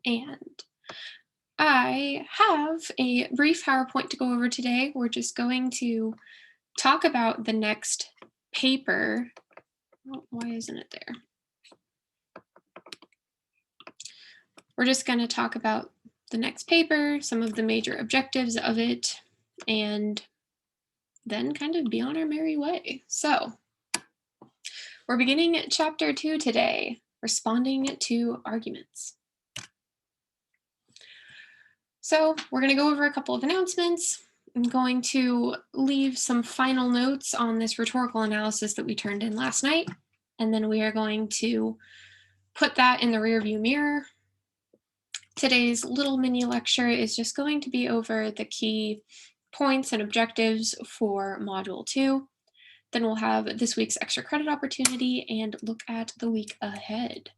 And I have a brief PowerPoint to go over today. We're just going to talk about the next paper. Oh, why isn't it there? We're just going to talk about the next paper, some of the major objectives of it, and then kind of be on our merry way. So, we're beginning chapter 2 today, responding to arguments. So we're going to go over a couple of announcements. I'm going to leave some final notes on this rhetorical analysis that we turned in last night, and then we are going to put that in the rearview mirror. Today's little mini lecture is just going to be over the key points and objectives for Module 2. Then we'll have this week's extra credit opportunity and look at the week ahead.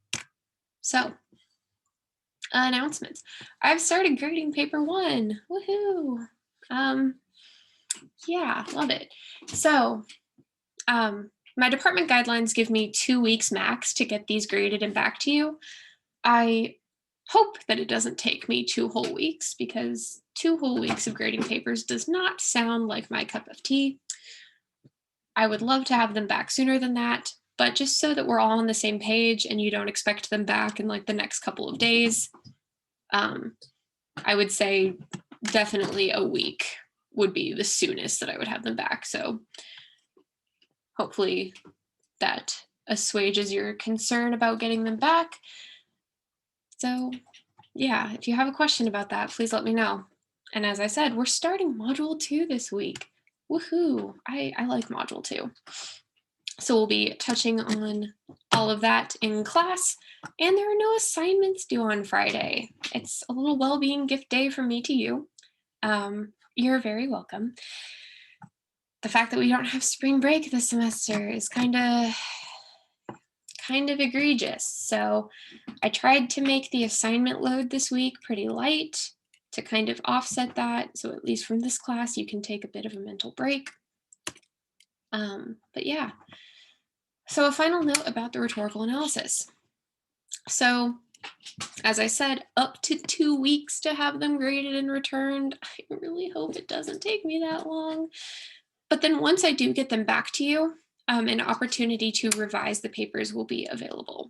So, announcements. I've started grading paper 1. Woohoo! Yeah, love it. So, my department guidelines give me 2 weeks max to get these graded and back to you. I hope that it doesn't take me 2 whole weeks, because 2 whole weeks of grading papers does not sound like my cup of tea. I would love to have them back sooner than that, but just so that we're all on the same page and you don't expect them back in like the next couple of days, I would say definitely a week would be the soonest that I would have them back. So hopefully that assuages your concern about getting them back. So yeah, if you have a question about that, please let me know. And as I said, we're starting Module 2 this week. Woohoo! I like Module 2. So we'll be touching on all of that in class, and there are no assignments due on Friday. It's a little well-being gift day from me to you. You're very welcome. The fact that we don't have spring break this semester is kind of egregious. So I tried to make the assignment load this week pretty light to kind of offset that. So at least from this class, you can take a bit of a mental break. But yeah. So a final note about the rhetorical analysis. So as I said, up to 2 weeks to have them graded and returned. I really hope it doesn't take me that long. But then once I do get them back to you, an opportunity to revise the papers will be available.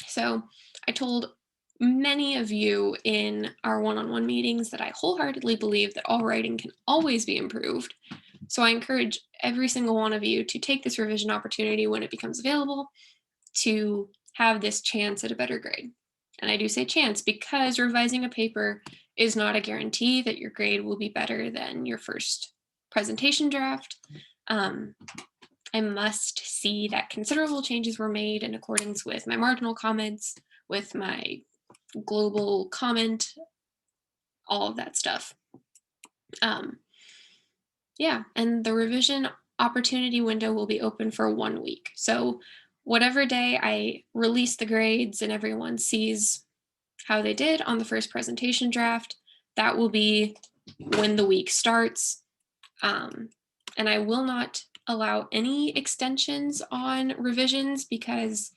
So I told many of you in our one-on-one meetings that I wholeheartedly believe that all writing can always be improved. So I encourage every single one of you to take this revision opportunity when it becomes available to have this chance at a better grade. And I do say chance because revising a paper is not a guarantee that your grade will be better than your first presentation draft. I must see that considerable changes were made in accordance with my marginal comments, with my global comment, all of that stuff. Yeah, and the revision opportunity window will be open for 1 week. So whatever day I release the grades and everyone sees how they did on the first presentation draft, that will be when the week starts. And I will not allow any extensions on revisions because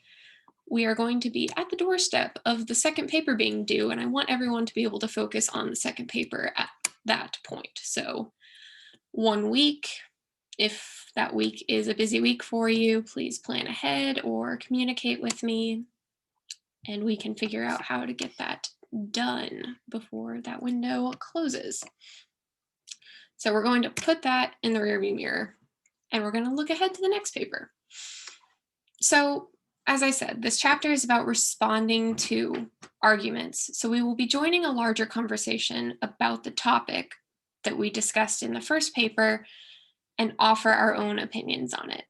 we are going to be at the doorstep of the second paper being due, and I want everyone to be able to focus on the second paper at that point. So 1 week, if that week is a busy week for you, please plan ahead or communicate with me, and we can figure out how to get that done before that window closes. So we're going to put that in the rearview mirror, and we're going to look ahead to the next paper. So, as I said, this chapter is about responding to arguments. So we will be joining a larger conversation about the topic that we discussed in the first paper and offer our own opinions on it.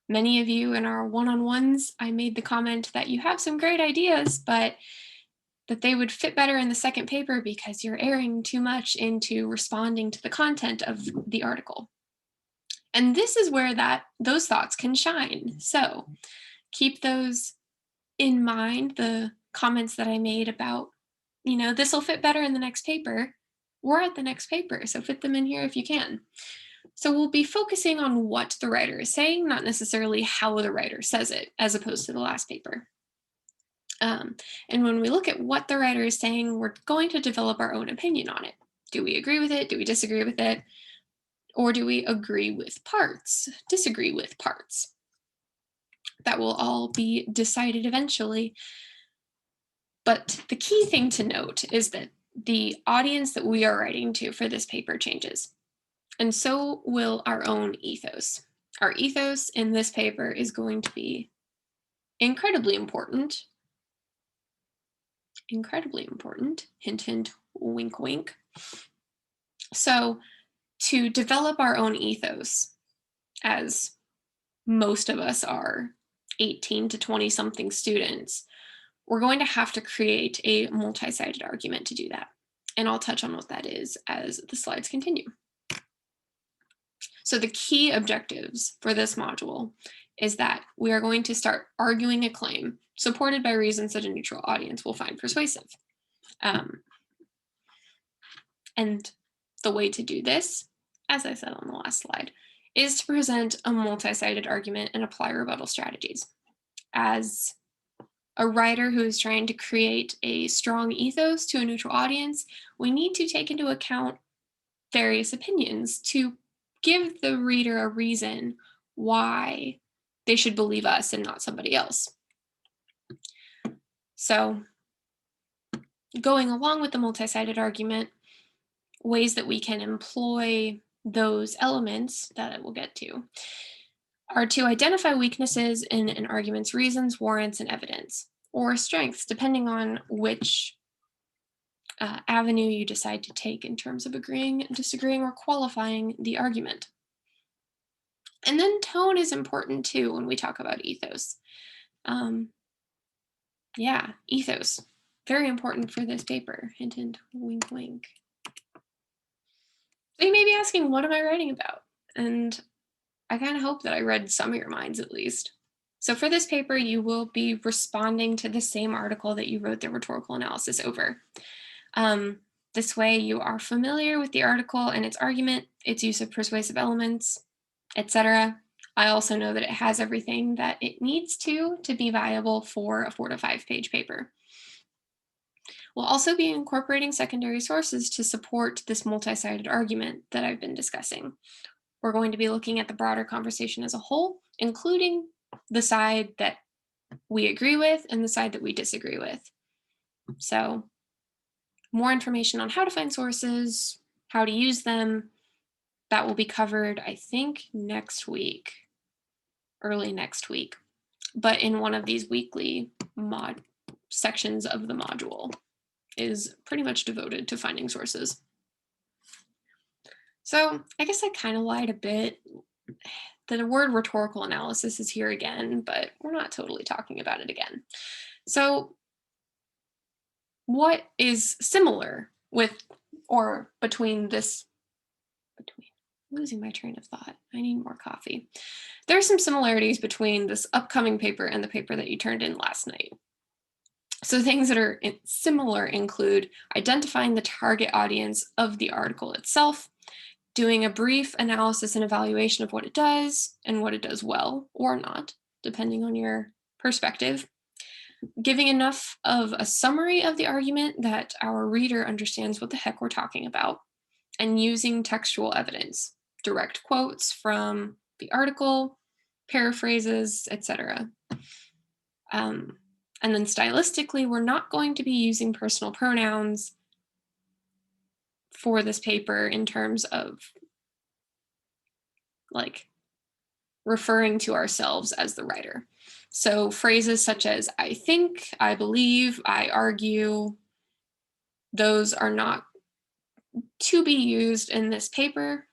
Many of you in our one-on-ones, I made the comment that you have some great ideas, but that they would fit better in the second paper because you're erring too much into responding to the content of the article. And this is where those thoughts can shine. So keep those in mind, the comments that I made about, this will fit better in the next paper. We're at the next paper, so fit them in here if you can. So we'll be focusing on what the writer is saying, not necessarily how the writer says it, as opposed to the last paper. And when we look at what the writer is saying, we're going to develop our own opinion on it. Do we agree with it? Do we disagree with it? Or do we agree with parts, disagree with parts? That will all be decided eventually. But the key thing to note is that the audience that we are writing to for this paper changes, and so will our own ethos. Our ethos in this paper is going to be incredibly important. Incredibly important. Hint, hint, wink, wink. So, to develop our own ethos, as most of us are 18 to 20 something students, we're going to have to create a multi-sided argument to do that. And I'll touch on what that is as the slides continue. So the key objectives for this module is that we are going to start arguing a claim supported by reasons that a neutral audience will find persuasive. And the way to do this, as I said on the last slide, is to present a multi-sided argument and apply rebuttal strategies. As a writer who is trying to create a strong ethos to a neutral audience, we need to take into account various opinions to give the reader a reason why they should believe us and not somebody else. So, going along with the multi-sided argument, ways that we can employ those elements that we'll get to are to identify weaknesses in an argument's reasons, warrants, and evidence, or strengths, depending on which avenue you decide to take in terms of agreeing, disagreeing, or qualifying the argument. And then tone is important too when we talk about ethos. Yeah, ethos. Very important for this paper. Hint, hint, wink, wink. So you may be asking, what am I writing about? And I kind of hope that I read some of your minds at least. So for this paper, you will be responding to the same article that you wrote the rhetorical analysis over. This way you are familiar with the article and its argument, its use of persuasive elements, etc. I also know that it has everything that it needs to be viable for a 4 to 5 page paper. We'll also be incorporating secondary sources to support this multi-sided argument that I've been discussing. We're going to be looking at the broader conversation as a whole, including the side that we agree with and the side that we disagree with. So, more information on how to find sources, how to use them, that will be covered, I think, next week, early next week, but in one of these weekly sections of the module is pretty much devoted to finding sources. So I guess I kind of lied a bit. The word rhetorical analysis is here again, but we're not totally talking about it again. So what is similar with or between this, losing my train of thought. I need more coffee. There are some similarities between this upcoming paper and the paper that you turned in last night. So things that are similar include identifying the target audience of the article itself, doing a brief analysis and evaluation of what it does and what it does well or not, depending on your perspective, giving enough of a summary of the argument that our reader understands what the heck we're talking about, and using textual evidence, direct quotes from the article, paraphrases, etc. And then stylistically, we're not going to be using personal pronouns for this paper in terms of like referring to ourselves as the writer. So phrases such as I think, I believe, I argue, those are not to be used in this paper.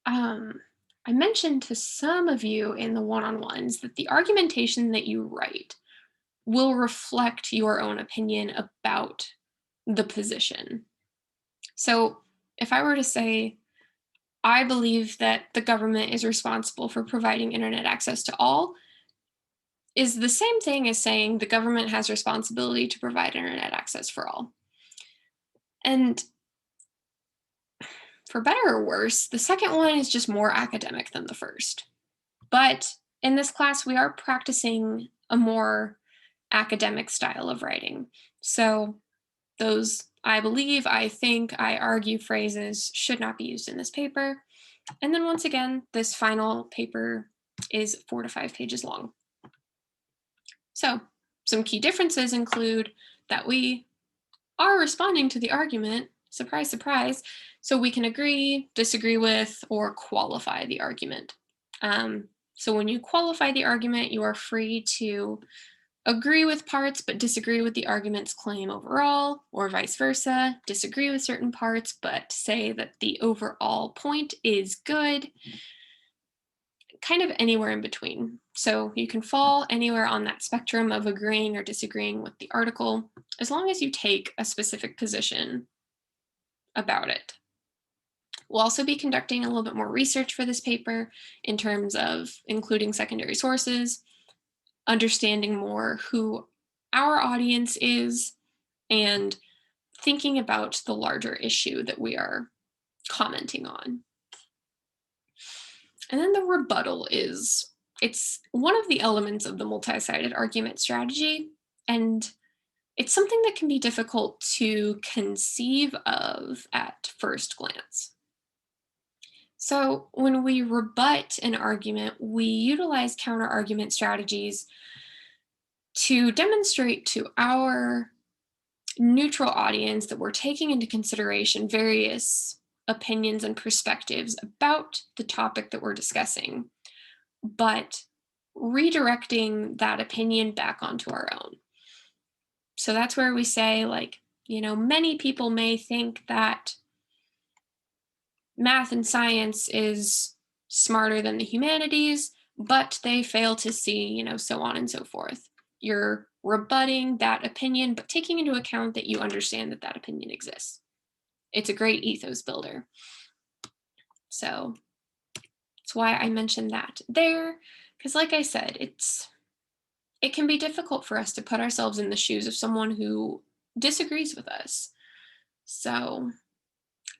I mentioned to some of you in the one-on-ones that the argumentation that you write will reflect your own opinion about the position. So if I were to say, I believe that the government is responsible for providing internet access to all, is the same thing as saying the government has responsibility to provide internet access for all. And for better or worse, the second one is just more academic than the first. But in this class, we are practicing a more academic style of writing. So those I believe, I think, I argue phrases should not be used in this paper. And then once again, this final paper is 4 to 5 pages long. So some key differences include that we are responding to the argument, surprise, surprise, so we can agree, disagree with, or qualify the argument. So when you qualify the argument, you are free to agree with parts but disagree with the argument's claim overall, or vice versa, disagree with certain parts but say that the overall point is good, kind of anywhere in between. So you can fall anywhere on that spectrum of agreeing or disagreeing with the article, as long as you take a specific position about it. We'll also be conducting a little bit more research for this paper in terms of including secondary sources, understanding more who our audience is, and thinking about the larger issue that we are commenting on. And then the rebuttal it's one of the elements of the multi-sided argument strategy, and it's something that can be difficult to conceive of at first glance. So when we rebut an argument, we utilize counter-argument strategies to demonstrate to our neutral audience that we're taking into consideration various opinions and perspectives about the topic that we're discussing, but redirecting that opinion back onto our own. So that's where we say, like, many people may think that math and science is smarter than the humanities, but they fail to see, so on and so forth. You're rebutting that opinion, but taking into account that you understand that that opinion exists. It's a great ethos builder. So that's why I mentioned that there, because like I said, it can be difficult for us to put ourselves in the shoes of someone who disagrees with us. So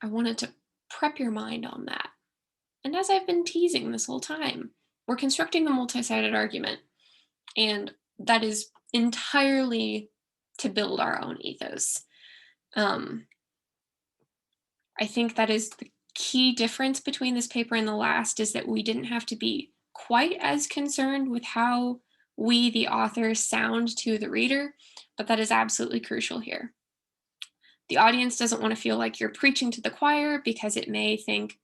I wanted to prep your mind on that. And as I've been teasing this whole time, we're constructing a multi-sided argument, and that is entirely to build our own ethos. I think that is the key difference between this paper and the last, is that we didn't have to be quite as concerned with how we, the authors, sound to the reader, but that is absolutely crucial here. The audience doesn't want to feel like you're preaching to the choir, because it may think,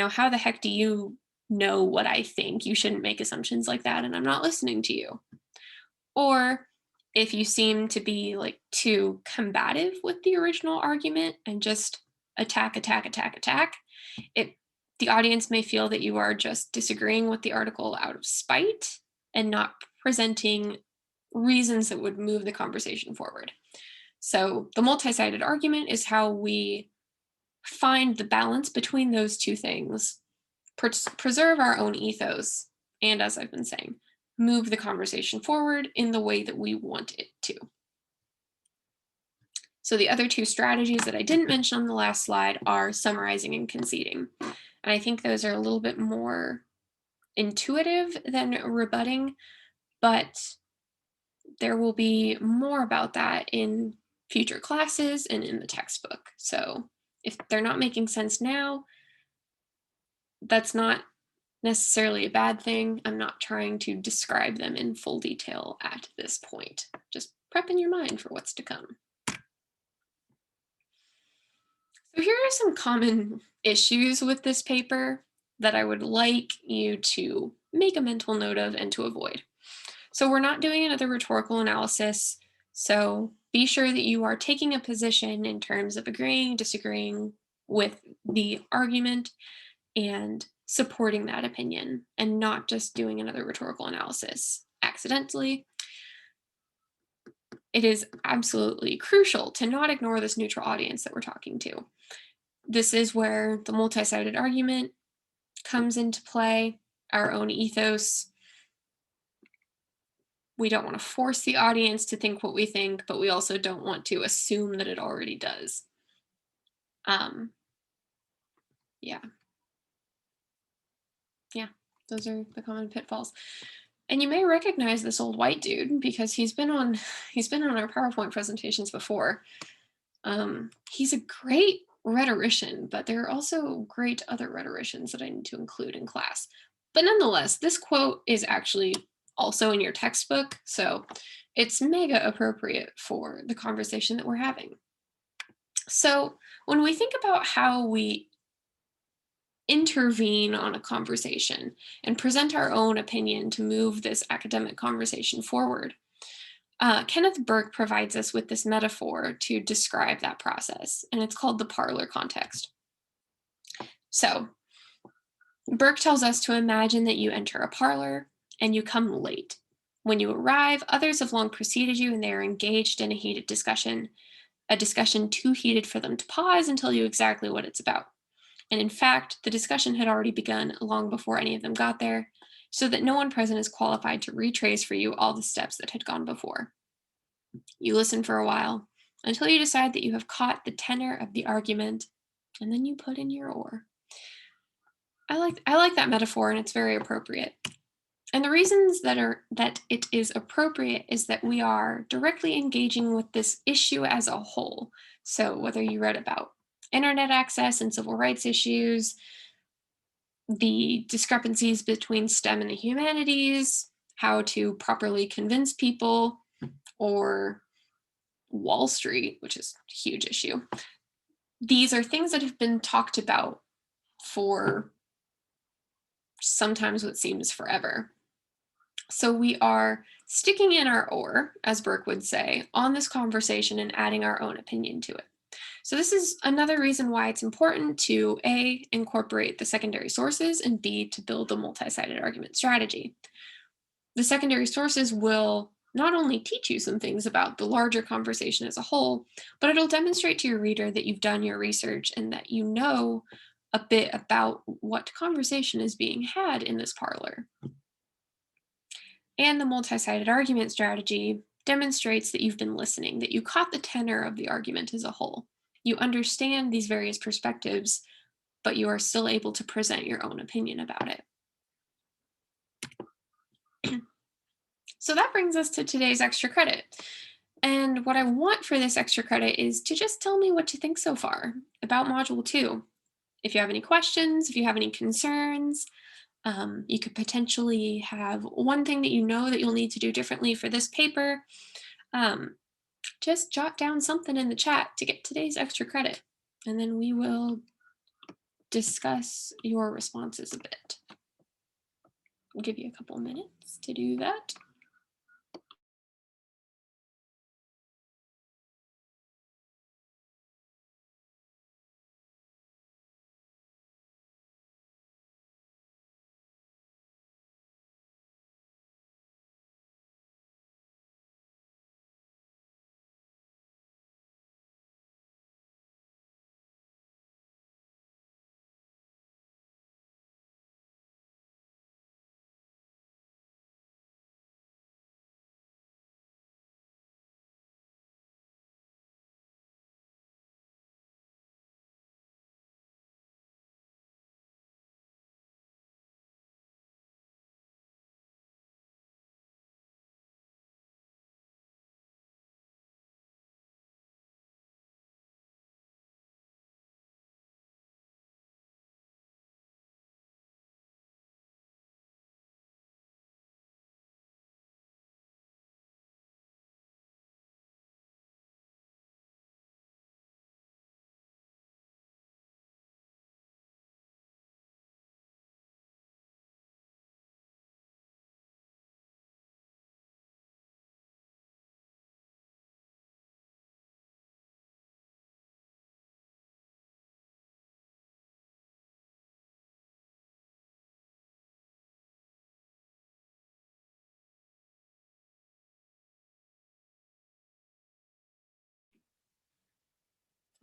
how the heck do you know what I think? You shouldn't make assumptions like that, and I'm not listening to you. Or if you seem to be like too combative with the original argument and just attack, the audience may feel that you are just disagreeing with the article out of spite and not presenting reasons that would move the conversation forward. So the multi-sided argument is how we find the balance between those two things, preserve our own ethos, and, as I've been saying, move the conversation forward in the way that we want it to. So the other two strategies that I didn't mention on the last slide are summarizing and conceding. And I think those are a little bit more intuitive than rebutting, but there will be more about that in future classes and in the textbook. So if they're not making sense now, that's not necessarily a bad thing. I'm not trying to describe them in full detail at this point. Just prepping your mind for what's to come. So here are some common issues with this paper that I would like you to make a mental note of and to avoid. So we're not doing another rhetorical analysis, so be sure that you are taking a position in terms of agreeing, disagreeing with the argument, and supporting that opinion, and not just doing another rhetorical analysis accidentally. It is absolutely crucial to not ignore this neutral audience that we're talking to. This is where the multi-sided argument comes into play, our own ethos. We don't want to force the audience to think what we think, but we also don't want to assume that it already does. Yeah, those are the common pitfalls. And you may recognize this old white dude because he's been on our PowerPoint presentations before. He's a great rhetorician, but there are also great other rhetoricians that I need to include in class. But nonetheless, this quote is actually also in your textbook, so it's mega appropriate for the conversation that we're having. So when we think about how we intervene on a conversation and present our own opinion to move this academic conversation forward, Kenneth Burke provides us with this metaphor to describe that process, and it's called the parlor context. So, Burke tells us to imagine that you enter a parlor and you come late. When you arrive, others have long preceded you and they are engaged in a discussion too heated for them to pause and tell you exactly what it's about. And in fact, the discussion had already begun long before any of them got there, so that no one present is qualified to retrace for you all the steps that had gone before. You listen for a while until you decide that you have caught the tenor of the argument, and then you put in your oar. I like that metaphor, and it's very appropriate. And the reasons that it is appropriate is that we are directly engaging with this issue as a whole. So whether you read about internet access and civil rights issues, the discrepancies between STEM and the humanities, how to properly convince people, or Wall Street, which is a huge issue. These are things that have been talked about for sometimes what seems forever. So we are sticking in our oar, as Burke would say, on this conversation and adding our own opinion to it. So this is another reason why it's important to A, incorporate the secondary sources, and B, to build a multi-sided argument strategy. The secondary sources will not only teach you some things about the larger conversation as a whole, but it'll demonstrate to your reader that you've done your research and that you know a bit about what conversation is being had in this parlor. And the multi-sided argument strategy demonstrates that you've been listening, that you caught the tenor of the argument as a whole. You understand these various perspectives, but you are still able to present your own opinion about it. So that brings us to today's extra credit. And what I want for this extra credit is to just tell me what you think so far about Module 2. If you have any questions, if you have any concerns, you could potentially have one thing that you know that you'll need to do differently for this paper. Just jot down something in the chat to get today's extra credit, and then we will discuss your responses a bit. I'll give you a couple minutes to do that.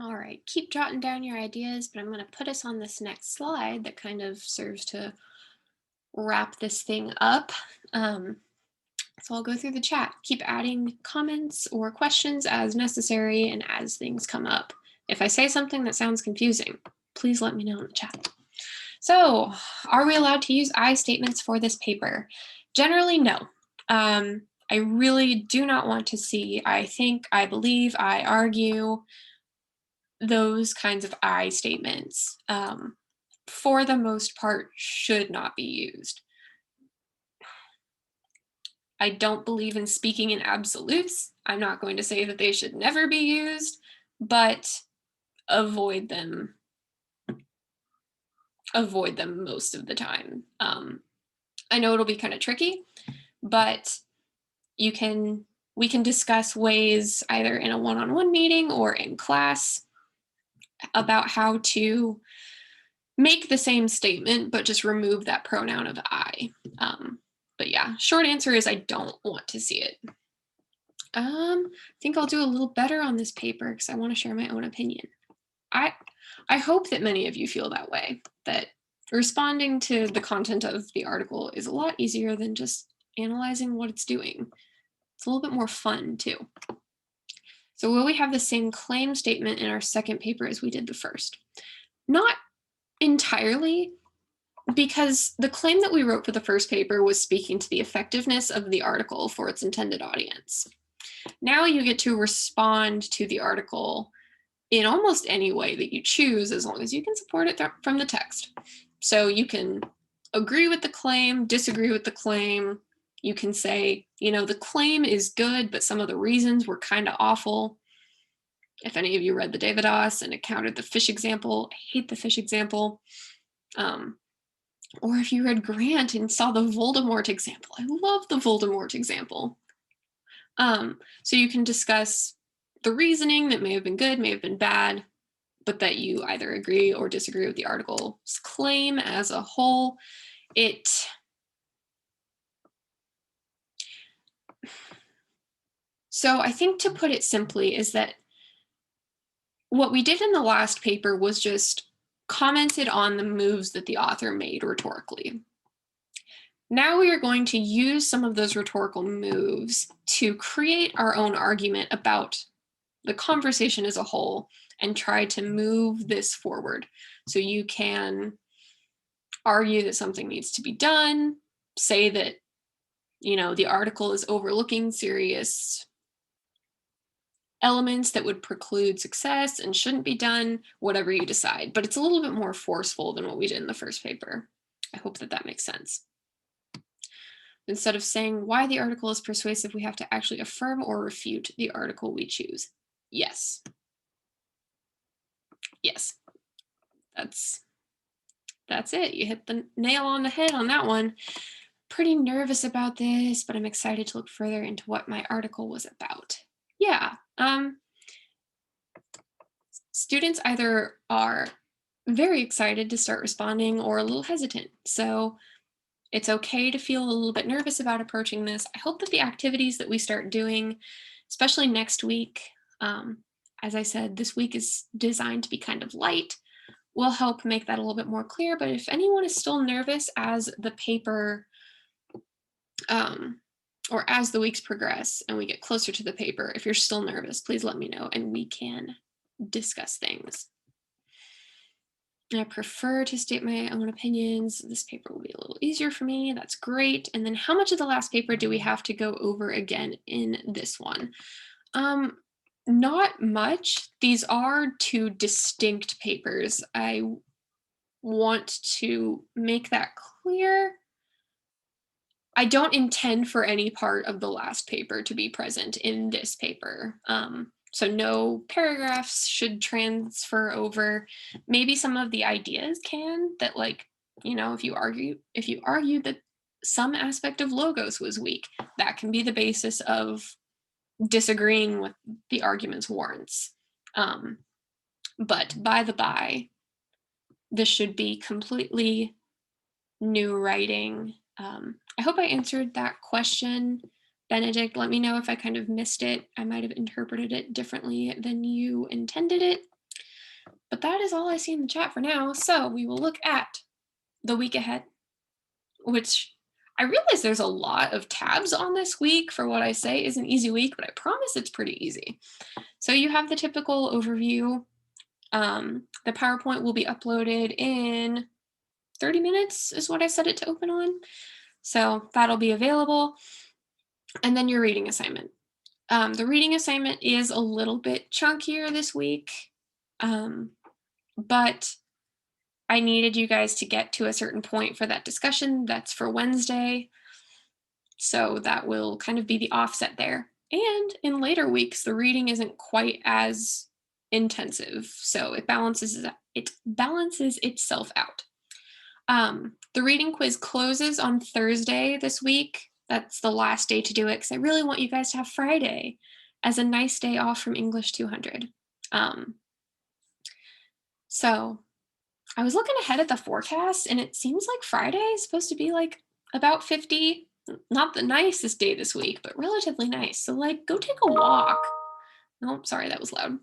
All right, keep jotting down your ideas, but I'm going to put us on this next slide that kind of serves to wrap this thing up. So I'll go through the chat. Keep adding comments or questions as necessary and as things come up. If I say something that sounds confusing, please let me know in the chat. So, are we allowed to use I statements for this paper? Generally, no. I really do not want to see I think, I believe, I argue, those kinds of I statements, for the most part, should not be used. I don't believe in speaking in absolutes. I'm not going to say that they should never be used, but avoid them. Avoid them most of the time. I know it'll be kind of tricky, but we can discuss ways either in a one-on-one meeting or in class about how to make the same statement, but just remove that pronoun of I. But yeah, short answer is I don't want to see it. I think I'll do a little better on this paper because I want to share my own opinion. I hope that many of you feel that way, that responding to the content of the article is a lot easier than just analyzing what it's doing. It's a little bit more fun too. So will we have the same claim statement in our second paper as we did the first? Not entirely, because the claim that we wrote for the first paper was speaking to the effectiveness of the article for its intended audience. Now you get to respond to the article in almost any way that you choose, as long as you can support it from the text. So you can agree with the claim, disagree with the claim. You can say, you know, the claim is good, but some of the reasons were kind of awful. If any of you read the Davidas and encountered the fish example, I hate the fish example. Or if you read Grant and saw the Voldemort example, I love the Voldemort example. So you can discuss the reasoning that may have been good, may have been bad, but that you either agree or disagree with the article's claim as a whole. So I think, to put it simply, is that what we did in the last paper was just commented on the moves that the author made rhetorically. Now we are going to use some of those rhetorical moves to create our own argument about the conversation as a whole and try to move this forward. So you can argue that something needs to be done, say that, you know, the article is overlooking serious elements that would preclude success and shouldn't be done, whatever you decide. But it's a little bit more forceful than what we did in the first paper. I hope that that makes sense. Instead of saying why the article is persuasive, we have to actually affirm or refute the article we choose. Yes. Yes. That's it. You hit the nail on the head on that one. Pretty nervous about this, but I'm excited to look further into what my article was about. Yeah. Students either are very excited to start responding or a little hesitant. So it's okay to feel a little bit nervous about approaching this. I hope that the activities that we start doing, especially next week, as I said, this week is designed to be kind of light, will help make that a little bit more clear. But if anyone is still nervous as the paper or as the weeks progress and we get closer to the paper, if you're still nervous, please let me know and we can discuss things. I prefer to state my own opinions. This paper will be a little easier for me. That's great. And then how much of the last paper do we have to go over again in this one? Not much. These are two distinct papers. I want to make that clear. I don't intend for any part of the last paper to be present in this paper. So no paragraphs should transfer over. Maybe some of the ideas can, that, like, you know, if you argue that some aspect of logos was weak, that can be the basis of disagreeing with the argument's warrants. But by the by, this should be completely new writing. I hope I answered that question, Benedict. Let me know if I kind of missed it. I might have interpreted it differently than you intended it. But that is all I see in the chat for now. So we will look at the week ahead, which I realize there's a lot of tabs on this week for what I say is an easy week, but I promise it's pretty easy. So you have the typical overview. The PowerPoint will be uploaded in 30 minutes is what I set it to open on. So that'll be available. And then your reading assignment. The reading assignment is a little bit chunkier this week, but I needed you guys to get to a certain point for that discussion. That's for Wednesday. So that will kind of be the offset there. And in later weeks, the reading isn't quite as intensive. So it balances itself out. The reading quiz closes on Thursday this week. That's the last day to do it because I really want you guys to have Friday as a nice day off from English 200. So I was looking ahead at the forecast and it seems like Friday is supposed to be like about 50. Not the nicest day this week, but relatively nice. So like go take a walk. Oh, sorry, that was loud.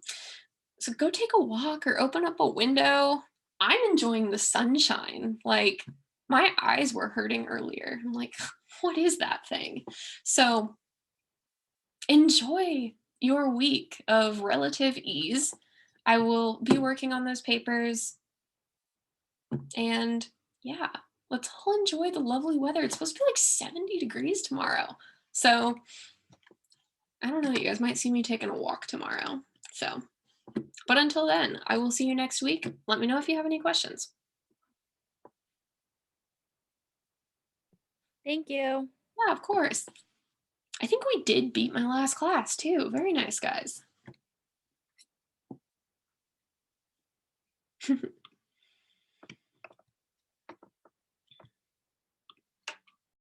So go take a walk or open up a window. I'm enjoying the sunshine. Like my eyes were hurting earlier. I'm like, what is that thing? So enjoy your week of relative ease. I will be working on those papers and yeah, let's all enjoy the lovely weather. It's supposed to be like 70 degrees tomorrow. So I don't know, you guys might see me taking a walk tomorrow. So, but until then, I will see you next week. Let me know if you have any questions. Thank you. Yeah, of course. I think we did beat my last class too. Very nice, guys.